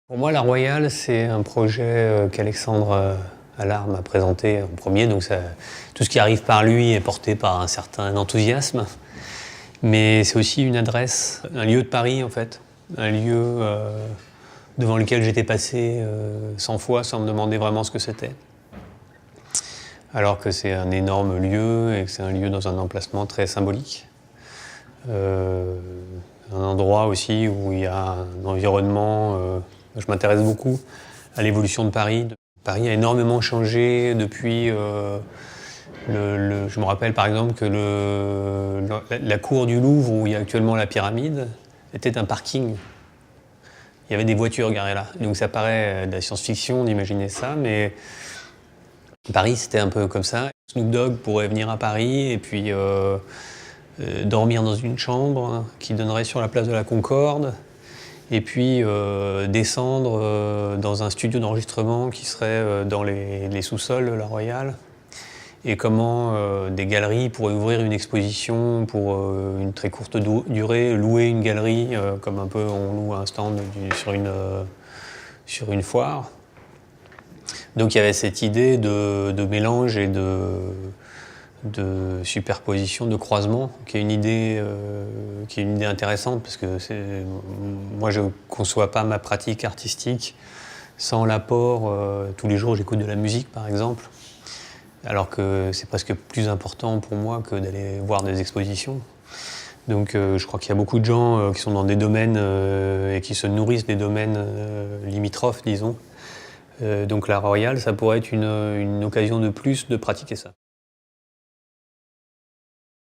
Pour moi, la Royale, c'est un projet qu'Alexandre Allard m'a présenté en premier. Donc tout ce qui arrive par lui est porté par un certain enthousiasme. Mais c'est aussi une adresse, un lieu de Paris en fait. Un lieu devant lequel j'étais passé 100 fois sans me demander vraiment ce que c'était. Alors que c'est un énorme lieu et que c'est un lieu dans un emplacement très symbolique. Un endroit aussi où il y a un environnement. Je m'intéresse beaucoup à l'évolution de Paris. Paris a énormément changé depuis. Je me rappelle par exemple que la cour du Louvre, où il y a actuellement la pyramide, était un parking. Il y avait des voitures garées là. Donc ça paraît de la science-fiction d'imaginer ça, mais Paris c'était un peu comme ça. Snoop Dogg pourrait venir à Paris et puis dormir dans une chambre qui donnerait sur la place de la Concorde. Et puis descendre dans un studio d'enregistrement qui serait dans les sous-sols de la Royale. Et comment des galeries pourraient ouvrir une exposition pour une très courte durée, louer une galerie comme un peu on loue un stand sur une foire. Donc il y avait cette idée de mélange et de superposition, de croisement, qui est une idée intéressante parce que moi je ne conçois pas ma pratique artistique sans l'apport. Tous les jours j'écoute de la musique par exemple, alors que c'est presque plus important pour moi que d'aller voir des expositions. Donc je crois qu'il y a beaucoup de gens qui sont dans des domaines et qui se nourrissent des domaines limitrophes, disons. Donc la Royale, ça pourrait être une occasion de plus de pratiquer ça.